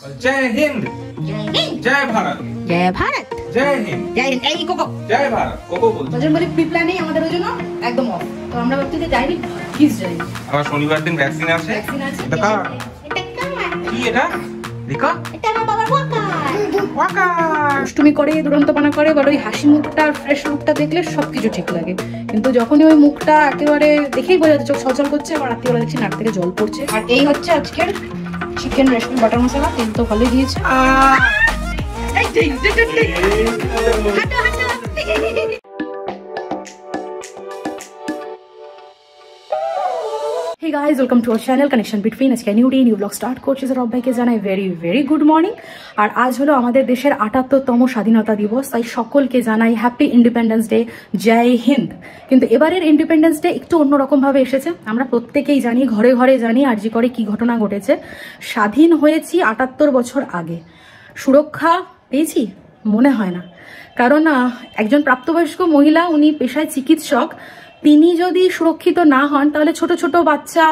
जय हिंद, जय भारत, জয় ভারত, जय हिंद, জয় হিন্দ। এই কোকো जय भारत কোকো বলছি। ওজন বলি প্রি প্ল্যানেই আমাদের ওই জন্য একদম অফ। তো আমরা ভাবছি যে যাইনি, কিস যাই। আবার শনিবার দিন ভ্যাকসিন আছে। ভ্যাকসিন আছে। এটা কার? এটা কার? কি এটা? দেখা? এটা আমার বাবার ওয়াকার। ওয়াকার। দুষ্টুমি করে, দুরন্তপনা করে, বড় ওই হাসি মুখটা আর ফ্রেশ মুখটা দেখলে সবকিছু ঠিক লাগে। কিন্তু যখনই ওই মুখটা একেবারে দেখেই বোঝা যাচ্ছে চোখ ছলছল করছে, আবার রাত্রিবেলা দেখছি নাক থেকে জল পড়ছে। আর এই হচ্ছে আজকের চিকেন রেশমি বাটার মশলা। তেল তো ভালোই দিয়েছে। Hey guys, welcome to our channel Connection Between. আজকে new day new blog start করছি। সবাইকে জানাই ভেরি ভেরি গুড মর্নিং। আর আজ হলো আমাদের দেশের ৭৮তম স্বাধীনতা দিবস, তাই সকলকে জানাই হ্যাপি ইন্ডিপেন্ডেন্স ডে, জয় হিন্দ। কিন্তু এবারের ইন্ডিপেন্ডেন্স ডে একটু অন্যরকম ভাবে এসেছে। আমরা প্রত্যেকেই জানি, ঘরে ঘরে জানি আরজি করে কি ঘটনা ঘটেছে। স্বাধীন হয়েছি ৭৮ বছর আগে, সুরক্ষা পেয়েছি মনে হয় না। কারণ একজন প্রাপ্তবয়স্ক মহিলা, উনি পেশায় চিকিৎসক, তিনি যদি সুরক্ষিত না হন তাহলে ছোট ছোট বাচ্চা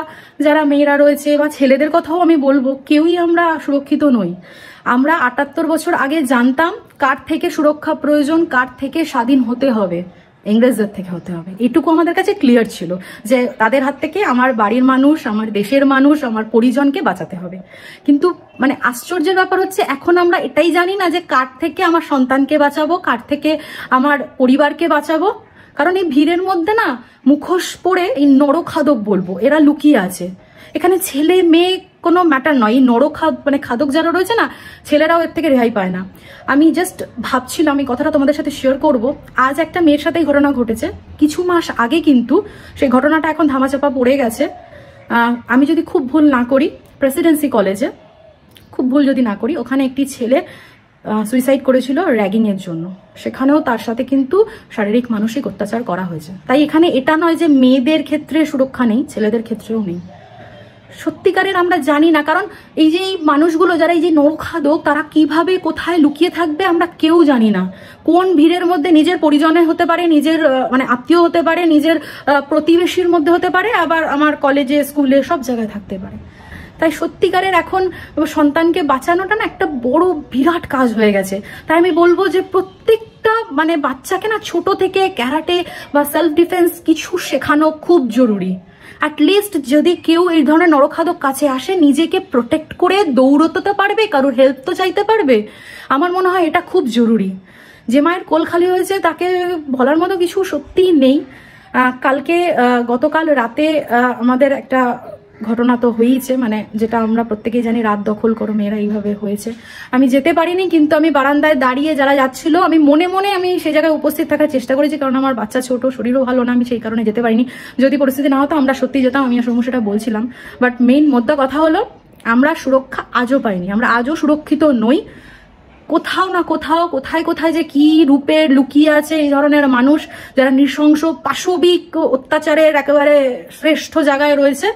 যারা মেয়েরা রয়েছে বা ছেলেদের কথাও আমি বলবো, কেউই আমরা সুরক্ষিত নই। আমরা ৭৮ বছর আগে জানতাম কার থেকে সুরক্ষা প্রয়োজন, কার থেকে স্বাধীন হতে হবে, ইংরেজদের থেকে হতে হবে। এটুকু আমাদের কাছে ক্লিয়ার ছিল যে তাদের হাত থেকে আমার বাড়ির মানুষ, আমার দেশের মানুষ, আমার পরিজনকে বাঁচাতে হবে। কিন্তু মানে আশ্চর্যের ব্যাপার হচ্ছে এখন আমরা এটাই জানি না যে কার থেকে আমার সন্তানকে বাঁচাবো, কার থেকে আমার পরিবারকে বাঁচাবো। কারণ এই ভিড়ের মধ্যে না মুখোশ পরে এই নরখাদক বলবো এরা লুকিয়ে আছে। এখানে ছেলে মেয়ে কোনো ম্যাটার নয়, এই মানে খাদক যারা রয়েছে না, ছেলেরাও এর থেকে রেহাই পায় না। আমি জাস্ট ভাবছিলাম এই কথাটা তোমাদের সাথে শেয়ার করব। আজ একটা মেয়ের সাথে ঘটনা ঘটেছে কিছু মাস আগে, কিন্তু সেই ঘটনাটা এখন ধামাচাপা পড়ে গেছে। আমি যদি খুব ভুল না করি, প্রেসিডেন্সি কলেজে খুব ভুল যদি না করি, ওখানে একটি ছেলে সুইসাইড করেছিল র্যাগিং এর জন্য। সেখানেও তার সাথে কিন্তু শারীরিক মানসিক অত্যাচার করা হয়েছে। তাই এখানে এটা নয় যে মেয়েদের ক্ষেত্রে সুরক্ষা নেই, ছেলেদের ক্ষেত্রেও নেই। সত্যিকারের আমরা জানি না, কারণ এই যে এই মানুষগুলো যারা এই যে নরখাদক, তারা কিভাবে কোথায় লুকিয়ে থাকবে আমরা কেউ জানি না। কোন ভিড়ের মধ্যে নিজের পরিজনের হতে পারে, নিজের মানে আত্মীয় হতে পারে, নিজের প্রতিবেশীর মধ্যে হতে পারে, আবার আমার কলেজে স্কুলে সব জায়গায় থাকতে পারে। তাই সত্যিকারের এখন সন্তানকে বাঁচানোটা না একটা বড় বিরাট কাজ হয়ে গেছে। তাই আমি বলবো যে প্রত্যেকটা মানে বাচ্চাকে না ছোট থেকে ক্যারাটে বা সেলফ ডিফেন্স কিছু শেখানো খুব জরুরি। অ্যাটলিস্ট যদি কেউ এই ধরনের নরখাদক কাছে আসে, নিজেকে প্রোটেক্ট করে দৌড়তে পারবে, কারোর হেল্প তো চাইতে পারবে। আমার মনে হয় এটা খুব জরুরি। যে মায়ের কোল খালি হয়েছে তাকে বলার মতো কিছু সত্যিই নেই। গতকাল রাতে আমাদের একটা ঘটনা তো হয়েছে, মানে যেটা আমরা প্রত্যেকেই জানি, রাত দখল করো মেয়েরা এইভাবে হয়েছে। আমি যেতে পারিনি, কিন্তু আমি বারান্দায় দাঁড়িয়ে যারা যাচ্ছিল আমি মনে মনে আমি সেই জায়গায় উপস্থিত থাকার চেষ্টা করেছি, কারণ আমার বাচ্চা ছোট, শরীরও ভালো না, আমি সেই কারণে যেতে পারিনি। যদি পরিস্থিতি না হতো আমরা সত্যি যেতাম, আমি সেটা বলছিলাম। বাট মেইন মোদ্দা কথা হলো আমরা সুরক্ষা আজও পাইনি, আমরা আজও সুরক্ষিত নই। কোথাও না কোথাও, কোথায় কোথায় যে কি রূপে লুকিয়ে আছে এই ধরনের মানুষ, যারা নৃশংস পাশবিক অত্যাচারের একেবারে শ্রেষ্ঠ জায়গায় রয়েছে,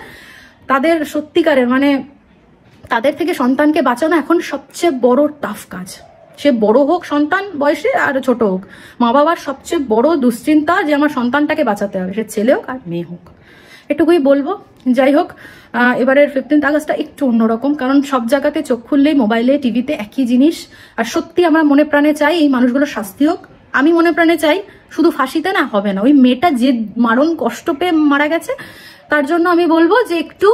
তাদের সত্যিকারের মানে তাদের থেকে সন্তানকে বাঁচানো এখন সবচেয়ে বড় টাফ কাজ। সে বড় হোক সন্তান বয়সে আর ছোট হোক, মা বাবার সবচেয়ে বড় দুশ্চিন্তা যে আমার সন্তানটাকে বাঁচাতে হবে, সে ছেলে হোক আর মেয়ে হোক। এটুকুই বলবো। যাই হোক, এবারের 15 আগস্টটা একটু অন্যরকম, কারণ সব জায়গাতে চোখ খুললেই মোবাইলে টিভিতে একই জিনিস। আর সত্যি আমরা মনে প্রাণে চাই এই মানুষগুলোর শাস্তি হোক। আমি মনে প্রাণে চাই শুধু ফাঁসিতে না, হবে না, ওই মেয়েটা যে মারণ কষ্ট পেয়ে মারা গেছে, তার জন্য আমি বলবো যে একটু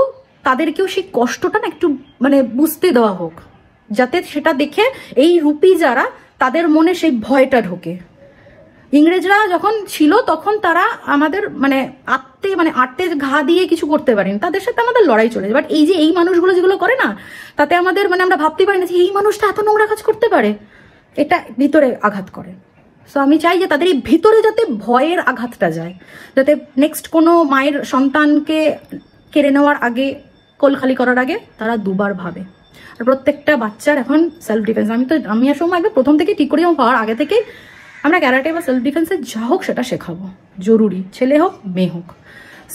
তাদেরকেও সেই কষ্টটা না একটু মানে বুঝতে দেওয়া হোক, যাতে সেটা দেখে এই রূপী যারা, তাদের মনে সেই ভয়টা ঢোকে। ইংরেজরা যখন ছিল তখন তারা আমাদের মানে আত্মে ঘা দিয়ে কিছু করতে পারেনি, তাদের সাথে আমাদের লড়াই চলেছে। বাট এই যে এই মানুষগুলো যেগুলো করে না, তাতে আমাদের মানে আমরা ভাবতে পারি না যে এই মানুষটা এত নোংরা কাজ করতে পারে, এটা ভিতরে আঘাত করে। সো আমি চাই যে তাদের এই ভিতরে যাতে ভয়ের আঘাতটা যায়, যাতে নেক্সট কোনো মায়ের সন্তানকে কেড়ে নেওয়ার আগে, কোল খালি করার আগে তারা দুবার ভাবে। আর প্রত্যেকটা বাচ্চার এখন সেলফ ডিফেন্স, আমি আসলে একদম প্রথম থেকে ঠিক করি, হওয়ার আগে থেকেই আমরা ক্যারাটে বা সেলফ ডিফেন্সের যা হোক সেটা শেখাবো, জরুরি, ছেলে হোক মেয়ে হোক।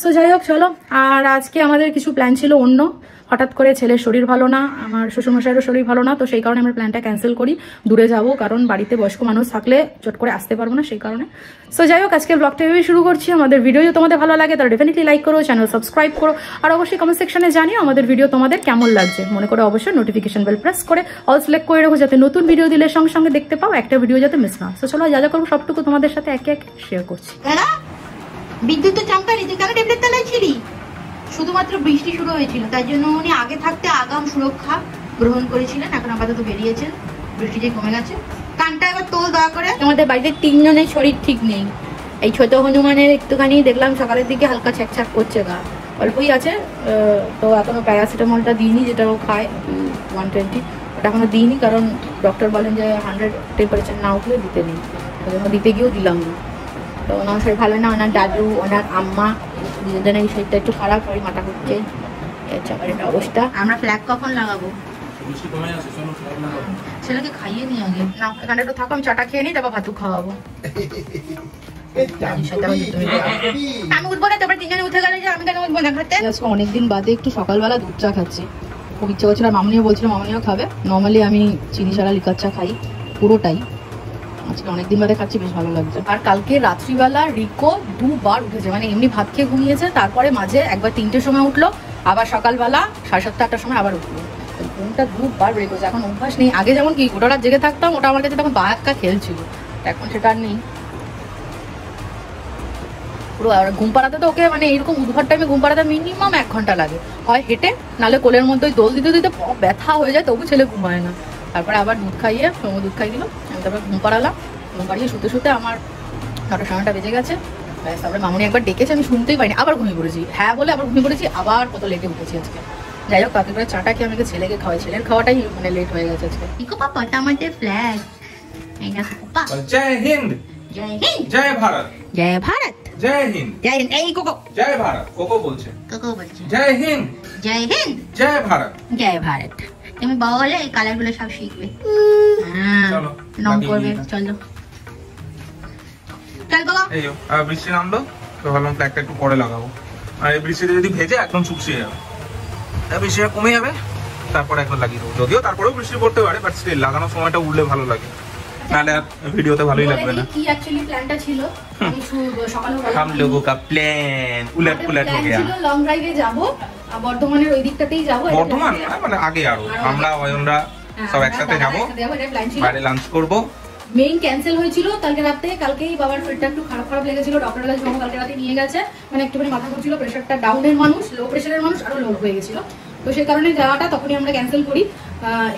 সো যাই হোক চলো, আর আজকে আমাদের কিছু প্ল্যান ছিল অন্য। হঠাৎ করে ছেলের শরীর ভালো না, আমার শ্বশুরমশাইয়েরও শরীর ভালো না, তো সেই কারণে আমরা প্ল্যানটা ক্যান্সেল করি। দূরে যাব, কারণ বাড়িতে বয়স্ক মানুষ থাকলে চট করে আসতে পারবো না, সেই কারণে। সো যাই হোক, আজকে ব্লগটা এভাবেই শুরু করছি। আমাদের ভিডিও যদি তোমাদের ভালো লাগে তাহলে ডেফিনেটলি লাইক করো, চ্যানেল সাবস্ক্রাইব করো, আর অবশ্যই কমেন্ট সেকশনে জানিও আমাদের ভিডিও তোমাদের কেমন লাগছে। মনে করে অবশ্যই নোটিফিকেশন বেল প্রেস করে অল সিলেক্ট করে রাখো, যাতে নতুন ভিডিও দিলে সঙ্গে সঙ্গে দেখতে পাও, একটা ভিডিও যাতে মিস না। সো চলো, যা যা করবো সবটুকু তোমাদের সাথে একে একে শেয়ার করছি। বিদ্যুৎ তো চমকানি, তুই কেন টেবিলের তলায় ছিলি? শুধুমাত্র বৃষ্টি শুরু হয়েছিল, তাই জন্য উনি আগে থাকতে আগাম সুরক্ষা গ্রহণ করেছিলেন। এখন আপাতত বেরিয়েছেন, বৃষ্টি যে কমে গেছে। কানটা এবার তোল দয়া করে। আমাদের বাড়িতে তিনজনের শরীর ঠিক নেই। এই ছোট হনুমানের একটুখানি দেখলাম সকালের দিকে হালকা ছ্যাঁকছ্যাক করছে, গা অল্পই আছে। তো এখনো প্যারাসিটামলটা দিইনি, যেটা ও খায় 120, ওটা এখনো দিইনি, কারণ ডক্টর বলেন যে 100 টেম্পারেচার না উঠলে দিতে নেই। ওই জন্য দিতে গিয়েও দিলাম না। তো ওনার শরীর ভালো না, ওনার দাদু, ওনার আম্মা, দুজনের এই শরীরটা একটু খারাপ, শরীর মাথা ঘুরছে, একটা অবস্থা। আমরা ফ্ল্যাগ কখন লাগাবো? ছেলেকে খাইয়ে নিয়ে আগে না, এখানে একটু থাকো, আমি চাটা খেয়ে নিই, তারপর ভাতু খাওয়াবো। আমি উঠবো না, তারপরে তিনজনে উঠে গেলে যে আমি কেন উঠবো না খাতে? আজকে অনেকদিন বাদে একটু সকালবেলা দুধ চা খাচ্ছি, খুব ইচ্ছে করছিল। মামনিও বলছিল মামনিও খাবে। নর্মালি আমি চিনি ছাড়া লিকার চা খাই পুরোটাই, আজকে অনেকদিন বাদে খাচ্ছি, বেশ ভালো লাগছে। আর কালকে রাত্রিবেলা রিকো দুবার উঠেছে, মানে এমনি ভাত খেয়ে ঘুমিয়েছে, তারপরে মাঝে একবার 3টের সময় উঠলো, আবার সকালবেলা 7:30 8টার সময় আবার উঠলো। ঘুমটা দুবার ব্রেক হয়েছে, এখন অভ্যাস নেই। আগে যেমন কি গোটা রাত জেগে থাকতাম, ওটা আমার কাছে তখন বায়াক্কা খেলছিল, এখন সেটা আর নেই পুরো। আর ঘুম পাড়াতে তো ওকে, মানে এরকম উদ্ভট টাইমে ঘুম পাড়াতে মিনিমাম 1 ঘন্টা লাগে, হয় হেঁটে, নাহলে কোলের মধ্যে দোল দিতে দিতে ব্যথা হয়ে যায়, তবু ছেলে ঘুমায় না। তারপরে আবার দুধ খাইয়ে, দুধ খাই দিল, আমি তারপর ঘুম পাড়ালাম। ঘুম পাড়িয়ে শুতে শুতে আমার 9টা বেজে গেছে। তারপরে মামনি একবার ডেকেছে, আমি শুনতেই পাইনি, আবার ঘুমিয়ে পড়েছি। হ্যাঁ বলে আবার ঘুমিয়ে পড়েছি, আবার কত লেটে উঠেছি আজকে। যাই হোক, তাতে করে চাটা খেয়ে আমাকে ছেলেকে খাওয়াই, ছেলের খাওয়াটাই মানে লেট হয়ে গেছে আজকে। ইকো পাপা, এটা আমাদের ফ্ল্যাগ। এই না পাপা। জয় হিন্দ, জয় হিন্দ, জয় ভারত, জয় ভারত, জয় হিন্দ, জয় হিন্দ। এই কোকো, জয় ভারত। কোকো বলছে কোকো বলছে জয় হিন্দ, জয় হিন্দ, জয় ভারত, জয় ভারত। তুমি বড় হলে এই কালার গুলো সব শিখবে। হ্যাঁ, চলো নাম বাকি করবে। নিয়ে চলো চল কোকো। এই যো, বৃষ্টি নামলো, তো ভাবলাম ফ্ল্যাগটা একটু পরে লাগাবো। আর এই বৃষ্টিতে যদি ভেজে একদম শুকিয়ে যাবে, বৃষ্টিটা কমে যাবে, তারপরে একবার লাগিয়ে দেবো। যদিও তারপরেও বৃষ্টি পড়তে পারে, বাট স্টিল লাগানোর সময়টা উঠলে ভালো লাগে, নাহলে আর ভিডিওতে ভালোই লাগবে না। কি অ্যাকচুয়ালি প্ল্যানটা ছিল, আমি সকালে हम लोगों का प्लान उलट पुलट हो गया। লং ড্রাইভে যাব, বর্ধমানের ওই দিকটাতেই যাব। বর্ধমান মানে আগে আরো আমরা অয়নরা সব একসাথে যাবো, বাইরে লাঞ্চ করব। মেইন ক্যান্সেল হয়েছিল কালকে রাতে। কালকেই বাবার শরীরটা একটু খারাপ খারাপ লেগেছিল, ডক্টরের কাছে কালকে রাতে নিয়ে গেছে, মানে একটুখানি মাথা ঘুরছিল, প্রেশারটা ডাউনের মানুষ, লো প্রেশারের মানুষ আরো লো হয়ে গেছিল, তো সেই কারণে যাওয়াটা তখনই আমরা ক্যান্সেল করি।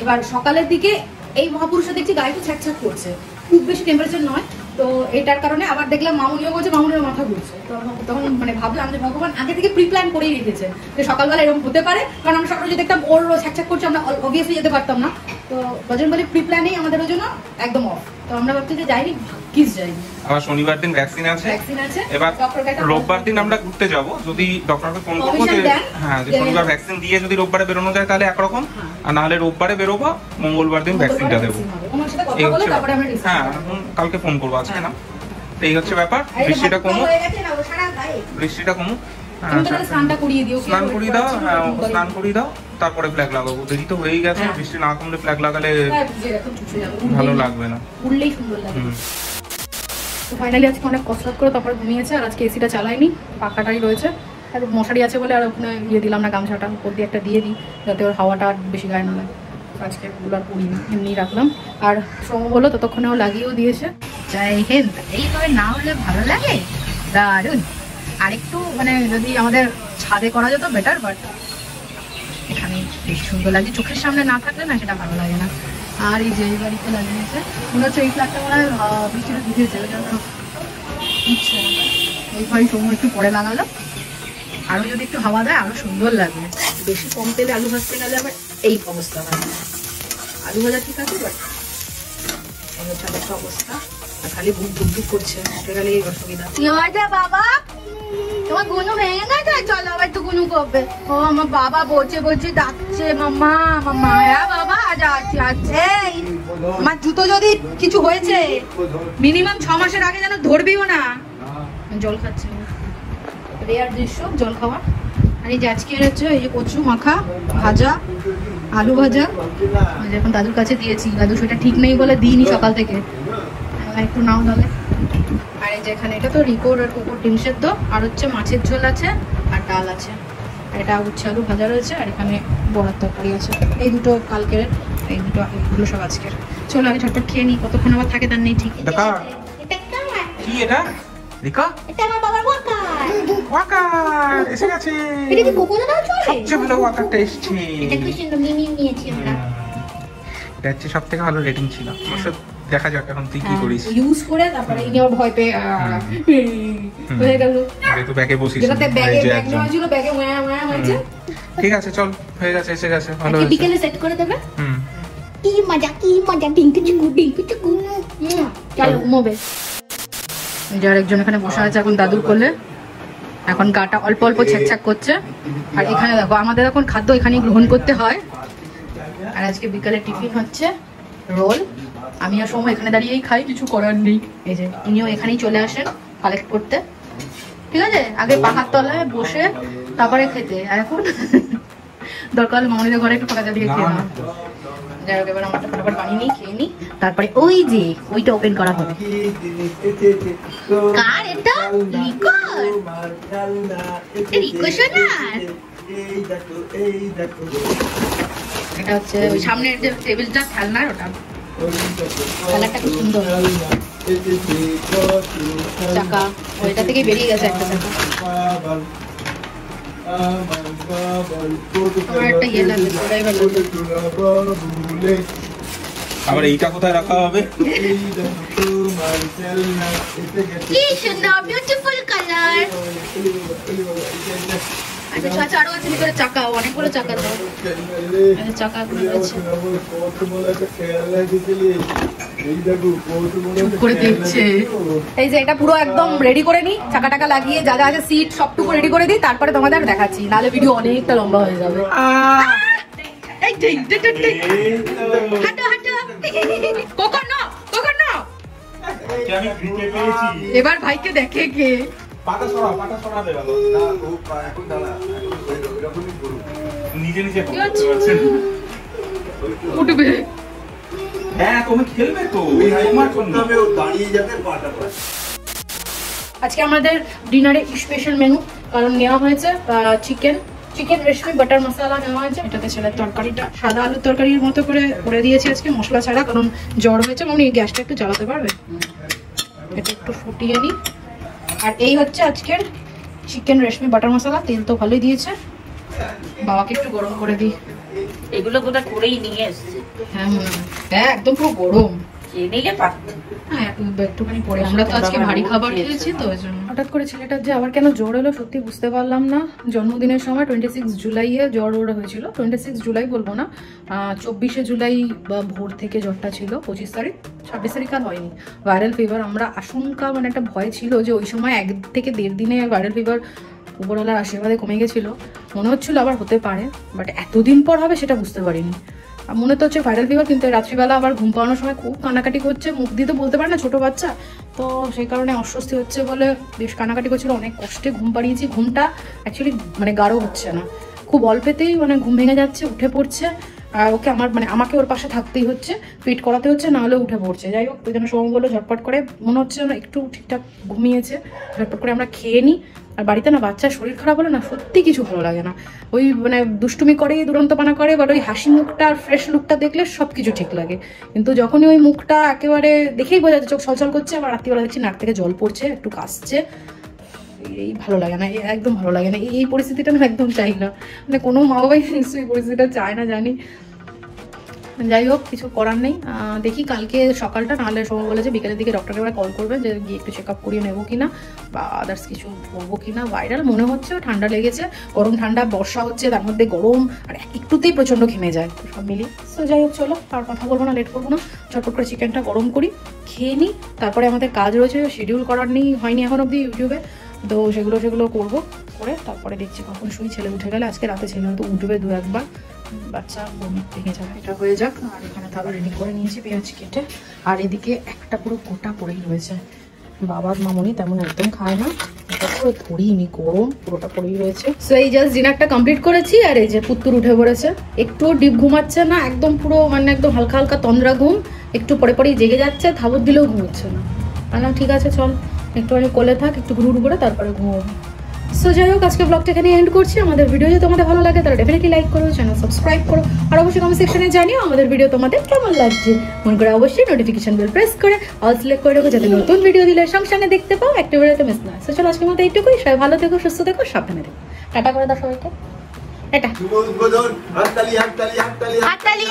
এবার সকালের দিকে এই মহাপুরুষরা দেখছি গায়ে একটু ছ্যাঁকছ্যাক করছে, খুব বেশি টেম্পারেচার নয়, তো এটার কারণে আবার দেখলাম মামুনিও বলছে, মামুনির মাথা ঘুরছে। তো তখন মানে ভাবলাম যে ভগবান আগে থেকে প্রি প্ল্যান করেই রেখেছে যে সকালবেলা এরকম হতে পারে, কারণ আমরা সকালে যে দেখতাম ওর ছ্যাঁকছ্যাক করছে, আমরা অবভিয়াসলি যেতে পারতাম না। তো বজরংবলী প্রি প্ল্যানেই আমাদের ওই জন্য একদম অফ। তো আমরা ভাবছি যে যাইনি, কিস যাইনি। আবার শনিবার দিন ভ্যাকসিন আছে, এবার রোববার দিন আমরা ঘুরতে যাব। যদি ডক্টরকে ফোন করবো যে হ্যাঁ, যে শনিবার ভ্যাকসিন দিয়ে যদি রোববারে বেরোনো যায় তাহলে একরকম, আর নাহলে রোববারে বেরোবো, মঙ্গলবার দিন ভ্যাকসিনটা দেবো। এই হচ্ছে, হ্যাঁ কালকে ফোন করবো, আজকে না। এই হচ্ছে ব্যাপার। বৃষ্টিটা কমুক, বৃষ্টিটা কমুক, স্নান করিয়ে দাও, স্নান করিয়ে দাও, তারপরে ফ্ল্যাগ লাগাবো। দেরি তো হয়েই গেছে, বৃষ্টি না কমলে ফ্ল্যাগ লাগালে ভালো লাগবে না। উড়লেই সুন্দর লাগে। তো ফাইনালি আজকে অনেক কসরত করে তারপরে ঘুমিয়েছে, আর আজকে এসিটা চালাইনি, পাখাটাই রয়েছে। আর মশারি আছে বলে আর ওখানে ইয়ে দিলাম না, গামছাটা উপর দিয়ে একটা দিয়ে দিই, যাতে ওর হাওয়াটা আর বেশি গায়ে না লাগে। আজকে ওগুলো আর পড়িনি, এমনি রাখলাম। আর শ্রম হলো ততক্ষণেও লাগিয়েও দিয়েছে। জয় হিন্দ। এইভাবে না হলে ভালো লাগে, দারুণ। আরেকটু মানে যদি আমাদের ছাদে করা যেত বেটার, বাট এখানে বেশি সুন্দর লাগে, চোখের সামনে না থাকলে না সেটা ভালো লাগে না। আর এই যে বাড়িতে লাগিয়েছে, মনে হচ্ছে এই ফ্ল্যাটটা মনে হয় বৃষ্টিটা ভিজেছে, ওই জন্য ইচ্ছে এই ঘরে সময় একটু পরে লাগালো। আরো যদি একটু হাওয়া দেয় আরো সুন্দর লাগবে। বেশি কম তেলে আলু ভাজতে গেলে আবার এই অবস্থা হয়। আলু ভাজা ঠিক আছে, বাট একটা অবস্থা, খালি বুক ধুক করছে, গেলে এই অসুবিধা। বাবা তোমার গুনু ভেঙে গেছে, চলো আবার একটু গুনু করবে। ও আমার বাবা বলছে বলছে ডাকছে, মাম্মা মাম্মা। হ্যাঁ বাবা যাচ্ছি আছে। আমার জুতো যদি কিছু হয়েছে মিনিমাম 6 মাসের আগে যেন ধরবিও না। জল খাচ্ছে রেয়ার দৃশ্য জল খাওয়া। আর এই যে আজকে হচ্ছে এই যে কচু মাখা, ভাজা, আলু ভাজা এখন দাদুর কাছে দিয়েছি। দাদু সেটা ঠিক নেই বলে দিইনি সকাল থেকে, একটু নাও তাহলে। আর এই যে এখানে এটা তো রিকোর আর কুকুর ডিম সেদ্ধ, আর হচ্ছে মাছের ঝোল আছে আর ডাল আছে, আর এটা উচ্ছে আলু ভাজা রয়েছে, আর এখানে বড়ার তরকারি আছে। এই দুটো কালকের, এই দুটো এগুলো সব আজকের। চলো আগে ঝটপট খেয়ে নিই, কতক্ষণ আবার থাকে তার নেই ঠিক। কি এটা রিকা? এটা আমার বাবার ওয়াকার। ওয়াকার এসে গেছে। এটা কি কোকো দাও চলে? সবচেয়ে ভালো ওয়াকারটা এসেছে। এটা কি সুন্দর নিয়েছি আমরা। এটা হচ্ছে সবথেকে ভালো রেটিং ছিল। অবশ্য দেখা যাক এখন তুই কি করিস। ইউজ করে তারপরে ইনি আবার ভয় পেয়ে হয়ে গেল। আরে তো ব্যাগে বসিস। যেটাতে ব্যাগে ব্যাগ নেওয়া ছিল, ব্যাগে ওয়া হয়েছে। ঠিক আছে চল, হয়ে গেছে, এসে গেছে, ভালো হয়েছে। বিকেলে সেট করে দেবে। কি মজা ডিঙ্কু চুকু। চলো ঘুমোবে। যার একজন এখানে বসে আছে এখন দাদুর কোলে, এখন গাটা অল্প অল্প ছ্যাকছ্যাক করছে। আর এখানে দেখো আমাদের এখন খাদ্য এখানেই গ্রহণ করতে হয়। আর আজকে বিকালে টিফিন হচ্ছে রোল। আমি আর সময় এখানে দাঁড়িয়েই খাই, কিছু করার নেই। এই যে ইনিও এখানেই চলে আসেন কালেক্ট করতে, ঠিক আছে? আগে পাখার তলায় বসে তারপরে খেতে, আর এখন দরকার হলে মামনিদের ঘরে একটু ফাঁকা দিয়ে খেয়ে নাও। যাই হোক, এবার আমারটা ফটাফট বানিয়ে নিই, খেয়ে নিই, তারপরে ওই যে ওইটা ওপেন করা হবে। কার এটা? রিকোর। রিকো সোনার। এটা হচ্ছে ওই সামনের যে টেবিলটা খেলনার, ওটা খেলাটা খুব সুন্দর। চাকা ওইটা থেকে বেরিয়ে গেছে একটা চাকা। আমার একটা ইয়ে লাগবে, ড্রাইভার লাগবে। আবার এইটা কোথায় রাখা হবে? কি সুন্দর বিউটিফুল কালার। আচ্ছা আরো আছে ভিতরে চাকা, অনেকগুলো চাকা দাও। চাকা করে দেখছে। এই যে এটা পুরো একদম রেডি করে নি, চাকা টাকা লাগিয়ে যা যা আছে সিট সবটুকু রেডি করে দিই, তারপরে তোমাদের দেখাচ্ছি, নাহলে ভিডিও অনেকটা লম্বা হয়ে যাবে। এবার ভাইকে দেখে কে পাটা সরা দে ভালো না, ও এখন দাঁড়া, এরকমই করু, নিজে নিজে উঠবে। হ্যাঁ তুমি খেলবে তো, তোমার জন্য ও দাঁড়িয়ে যাবে পাটা পাটা। আজকে আমাদের ডিনারে স্পেশাল মেনু, কারণ নেওয়া হয়েছে চিকেন রেশমি বাটার মশলা নেওয়া হয়েছে। এটাতে ছেলের তরকারিটা সাদা আলুর তরকারির মতো করে দিয়েছি আজকে, মশলা ছাড়া, কারণ জ্বর হয়েছে। মানে গ্যাসটা একটু জ্বালাতে পারবে, এটা একটু ফুটিয়ে নিই। আর এই হচ্ছে আজকের চিকেন রেশমি বাটার মশলা। তেল তো ভালোই দিয়েছে, বাবাকে একটু গরম করে দিই। এগুলো কোথা করেই নিয়ে এসছে। হ্যাঁ হ্যাঁ একদম পুরো গরম। নিলে পারত। হ্যাঁ একটুখানি পরে, আমরা তো আজকে ভারী খাবার খেয়েছি তো ওই জন্য। হঠাৎ করে ছেলেটার যে আবার কেন জ্বর এলো সত্যি বুঝতে পারলাম না। জন্মদিনের সময় 26 জুলাইয়ে জ্বর ওরা হয়েছিল। 26 জুলাই বলবো না, 24 জুলাই বা ভোর থেকে জ্বরটা ছিল। 25 তারিখ 26 তারিখ আর হয়নি। ভাইরাল ফিভার, আমরা আশঙ্কা মানে একটা ভয় ছিল যে ওই সময় 1 থেকে 1.5 দিনে ভাইরাল ফিভার উপরওয়ালার আশীর্বাদে কমে গেছিল, মনে হচ্ছিল আবার হতে পারে, বাট এতদিন পর হবে সেটা বুঝতে পারিনি। মনে তো হচ্ছে ভাইরাল ফিভার, কিন্তু রাত্রিবেলা আবার ঘুম পাওয়ানোর সময় খুব কান্নাকাটি করছে, মুখ দিয়ে তো বলতে পারে না ছোট বাচ্চা, তো সেই কারণে অস্বস্তি হচ্ছে বলে বেশ কান্নাকাটি করছিল। অনেক কষ্টে ঘুম পাড়িয়েছি, ঘুমটা অ্যাকচুয়ালি মানে গাঢ় হচ্ছে না, খুব অল্পেতেই মানে ঘুম ভেঙে যাচ্ছে, উঠে পড়ছে। আর ওকে আমাকে ওর পাশে থাকতেই হচ্ছে, ফিট করাতে হচ্ছে, না হলে উঠে পড়ছে। যাই হোক, ওই জন্য সময় বললো ঝটপট করে, মনে হচ্ছে না একটু ঠিকঠাক ঘুমিয়েছে, ঝটপট করে আমরা খেয়ে নিই। আর বাড়িতে না বাচ্চার শরীর খারাপ হলে না সত্যি কিছু ভালো লাগে না। ওই মানে দুষ্টুমি করে, দুরন্তপানা করে, বাট ওই হাসি মুখটা আর ফ্রেশ লুকটা দেখলে সব কিছু ঠিক লাগে। কিন্তু যখনই ওই মুখটা একেবারে দেখেই বোঝা যাচ্ছে চোখ ছলছল করছে, আবার রাত্রিবেলা দেখছি নাক থেকে জল পড়ছে, একটু কাশছে, এই ভালো লাগে না, একদম ভালো লাগে না। এই পরিস্থিতিটা না একদম চাই না, মানে কোনো মা বাবাই নিশ্চয়ই এই পরিস্থিতিটা চায় না জানি। যাই হোক, কিছু করার নেই। দেখি কালকে সকালটা, নাহলে সময় বলেছে বিকেলের দিকে ডক্টরকে এবার কল করবে যে গিয়ে একটু চেক আপ করিয়ে নেবো কিনা, বা আদার্স কিছু করবো কিনা। ভাইরাল মনে হচ্ছে, ঠান্ডা লেগেছে, গরম ঠান্ডা, বর্ষা হচ্ছে, তার মধ্যে গরম, আর একটুতেই প্রচণ্ড ঘেমে যায়, সব মিলিয়ে। তো যাই হোক, চলো আর কথা বলবো না, লেট করবো না, চটপট করে চিকেনটা গরম করি, খেয়ে নিই। তারপরে আমাদের কাজ রয়েছে, শিডিউল করার হয়নি এখন অবধি ইউটিউবে, তো সেগুলো করে তারপরে দেখছি কখন শুই। ছেলে উঠে গেলে, আজকে রাতে ছেলে হয়তো উঠবে 2-1 বাচ্চা ভেঙে যাবে। এটা হয়ে যাক, আর এখানে তাহলে রেডি করে নিয়েছি পেঁয়াজ কেটে। আর এদিকে একটা পুরো গোটা পড়েই রয়েছে, বাবার মামনি তেমন একদম খায় না, পুরো ধরিনি, গরম পুরোটা পড়েই রয়েছে। সো এই জাস্ট ডিনারটা কমপ্লিট করেছি, আর এই যে পুত্তুর উঠে পড়েছে, একটুও ডিপ ঘুমাচ্ছে না, একদম পুরো মানে একদম হালকা হালকা তন্দ্রা ঘুম, একটু পরে পরেই জেগে যাচ্ছে, থাবর দিলেও ঘুমোচ্ছে না। বললাম ঠিক আছে চল একটুখানি কোলে থাক, একটু ঘুরু করে তারপরে ঘুমোবো। সো যাই হোক, আজকে ব্লগটা এখানে এন্ড করছি। আমাদের ভিডিও যদি তোমাদের ভালো লাগে তাহলে ডেফিনেটলি লাইক করো, চ্যানেল সাবস্ক্রাইব করো, আর অবশ্যই কমেন্ট সেকশনে জানিও আমাদের ভিডিও তোমাদের কেমন লাগছে। মনে করে অবশ্যই নোটিফিকেশন বেল প্রেস করে অল সিলেক্ট করে রাখো, যাতে নতুন ভিডিও দিলে সঙ্গে সঙ্গে দেখতে পাও, একটা ভিডিওতে মিস না হয়। সো চলো আজকের মতো এইটুকুই, সবাই ভালো থেকো, সুস্থ থেকো, সাবধানে থেকো। টাটা করে দাও সবাইকে, টাটা। হাততালি